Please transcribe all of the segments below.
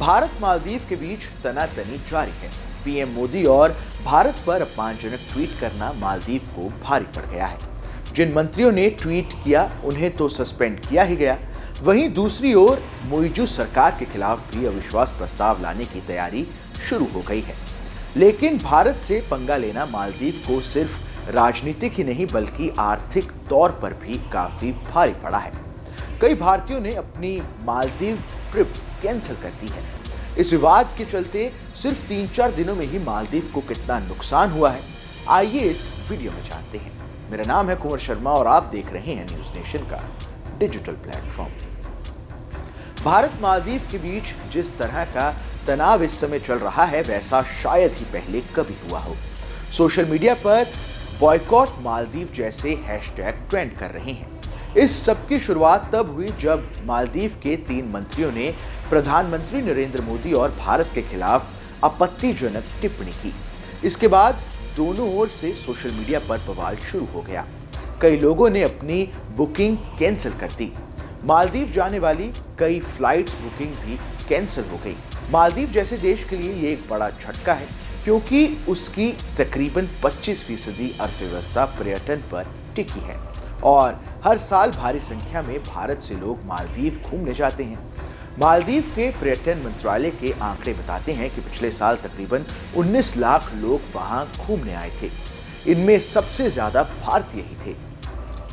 भारत मालदीव के बीच तनातनी जारी है। पीएम मोदी और भारत पर अपमानजनक ट्वीट करना मालदीव को भारी पड़ गया है। जिन मंत्रियों ने ट्वीट किया उन्हें तो सस्पेंड किया ही गया, वहीं दूसरी ओर मोइजू सरकार के खिलाफ भी अविश्वास प्रस्ताव लाने की तैयारी शुरू हो गई है। लेकिन भारत से पंगा लेना मालदीव को सिर्फ राजनीतिक ही नहीं बल्कि आर्थिक तौर पर भी काफी भारी पड़ा है। कई भारतीयों ने अपनी मालदीव ट्रिप कैंसिल कर दी है। इस विवाद के चलते सिर्फ 3-4 दिनों में ही मालदीव को कितना नुकसान हुआ है, आइए इस वीडियो में जानते हैं। मेरा नाम है कुंवर शर्मा और आप देख रहे हैं न्यूज नेशन का डिजिटल प्लेटफॉर्म। भारत मालदीव के बीच जिस तरह का तनाव इस समय चल रहा है वैसा शायद ही पहले कभी हुआ हो। सोशल मीडिया पर बॉयकॉट मालदीव जैसे हैशटैग ट्रेंड कर रहे हैं। इस सब की शुरुआत तब हुई जब मालदीव के 3 मंत्रियों ने प्रधानमंत्री नरेंद्र मोदी और भारत के खिलाफ आपत्तिजनक टिप्पणी की। इसके बाद दोनों ओर से सोशल मीडिया पर बवाल शुरू हो गया। कई लोगों ने अपनी बुकिंग कैंसिल कर दी। मालदीव जाने वाली कई फ्लाइट्स बुकिंग भी कैंसिल हो गई। मालदीव जैसे देश के लिए ये एक बड़ा झटका है क्योंकि उसकी तकरीबन 25% अर्थव्यवस्था पर्यटन पर टिकी है और हर साल भारी संख्या में भारत से लोग मालदीव घूमने जाते हैं। मालदीव के पर्यटन मंत्रालय के आंकड़े बताते हैं कि पिछले साल तकरीबन 19 लाख लोग वहां घूमने आए थे। इनमें सबसे ज्यादा भारतीय ही थे।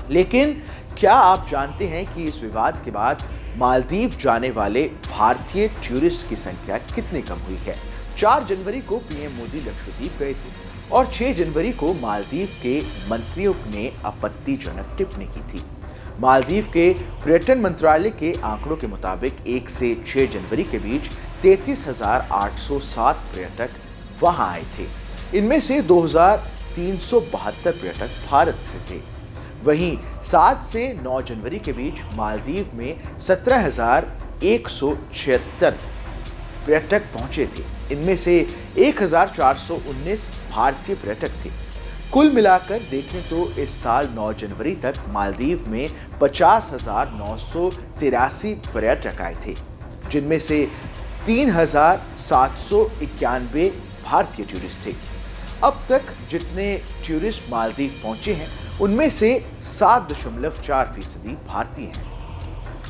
लेकिन क्या आप जानते हैं कि इस विवाद के बाद मालदीव जाने वाले भारतीय टूरिस्ट की संख्या कितनी कम हुई है? 4 जनवरी को पीएम मोदी लक्षद्वीप गए थे और 6 जनवरी को मालदीव के मंत्रियों ने आपत्तिजनक टिप्पणी की थी। मालदीव के पर्यटन मंत्रालय के आंकड़ों के मुताबिक 1 से 6 जनवरी के बीच 33,807 पर्यटक वहां आए थे। इनमें से 2,372 पर्यटक भारत से थे। वहीं 7 से 9 जनवरी के बीच मालदीव में 17,176 पर्यटक पहुंचे थे। इनमें से 1,419 भारतीय पर्यटक थे। कुल मिलाकर देखें तो इस साल 9 जनवरी तक मालदीव में 50,983 पर्यटक आए थे, जिनमें से 3,791 भारतीय टूरिस्ट थे। अब तक जितने टूरिस्ट मालदीव पहुंचे हैं उनमें से 7.4% भारतीय हैं।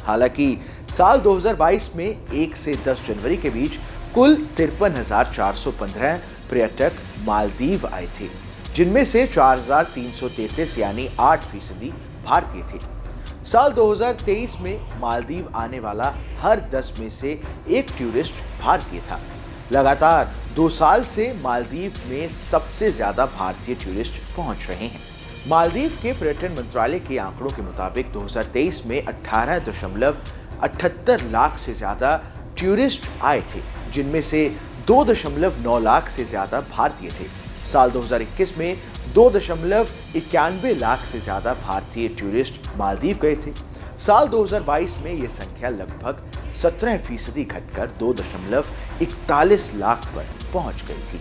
हालांकि साल 2022 में 1 से 10 जनवरी के बीच कुल 53,415 पर्यटक मालदीव आए थे, जिनमें से 4,333 यानी 8% भारतीय थे। साल 2023 में मालदीव आने वाला हर 10 में से एक टूरिस्ट भारतीय था। लगातार 2 साल से मालदीव में सबसे ज्यादा भारतीय टूरिस्ट पहुंच रहे हैं। मालदीव के पर्यटन मंत्रालय के आंकड़ों के मुताबिक 2023 में 18.78 लाख से ज्यादा टूरिस्ट आए थे, जिनमें से 2.9 लाख से ज्यादा भारतीय थे। साल 2021 में 2.91 लाख से ज्यादा भारतीय टूरिस्ट मालदीव गए थे। साल 2022 में यह संख्या लगभग 17% घटकर 2.41 लाख पर पहुंच गई थी।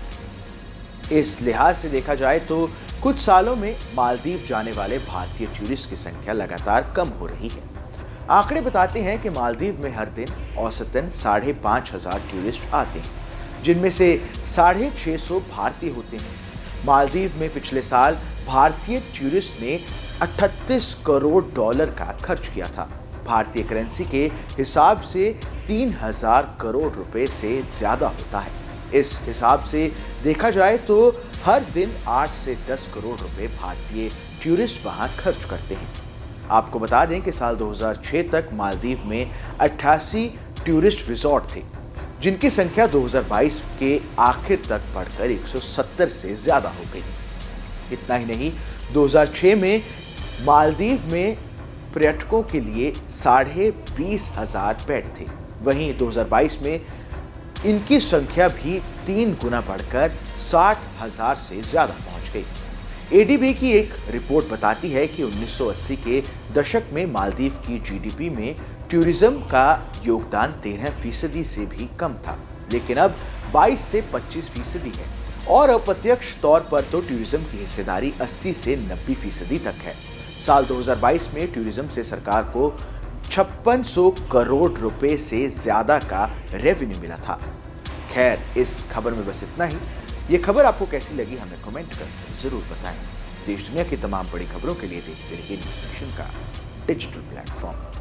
इस लिहाज से देखा जाए तो कुछ सालों में मालदीव जाने वाले भारतीय टूरिस्ट की संख्या लगातार कम हो रही है। आंकड़े बताते हैं कि मालदीव में हर दिन औसतन 5,500 टूरिस्ट आते हैं, जिनमें से 650 भारतीय होते हैं। मालदीव में पिछले साल भारतीय टूरिस्ट ने $38 करोड़ का खर्च किया था। भारतीय करेंसी के हिसाब से 3,000 करोड़ रुपए से ज्यादा होता है। इस हिसाब से देखा जाए तो हर दिन 8 से 10 करोड़ रुपए भारतीय टूरिस्ट वहां खर्च करते हैं। आपको बता दें कि साल 2006 तक मालदीव में 88 टूरिस्ट रिजॉर्ट थे, जिनकी संख्या 2022 के आखिर तक बढ़कर 170 से ज्यादा हो गई। इतना ही नहीं, 2006 में मालदीव में पर्यटकों के लिए 20,500 बेड थे। वहीं 2022 में इनकी संख्या भी 3 गुना बढ़कर 60,000 से ज्यादा पहुंच गई। एडीबी की एक रिपोर्ट बताती है कि 1980 के दशक में मालदीव की जीडीपी में टूरिज्म का योगदान 13% से भी कम था, लेकिन अब 22 से 25% है और अप्रत्यक्ष तौर पर तो टूरिज्म की हिस्सेदारी 80 से 90% तक है। साल 2022 में टूरिज्म से सरकार को 5600 करोड़ रुपए से ज्यादा का रेवेन्यू मिला था। खैर, इस खबर में बस इतना ही। ये खबर आपको कैसी लगी हमें कमेंट कर जरूर बताएं। देश दुनिया की तमाम बड़ी खबरों के लिए देखते रहिए न्यूज़ नेशन का डिजिटल प्लेटफॉर्म।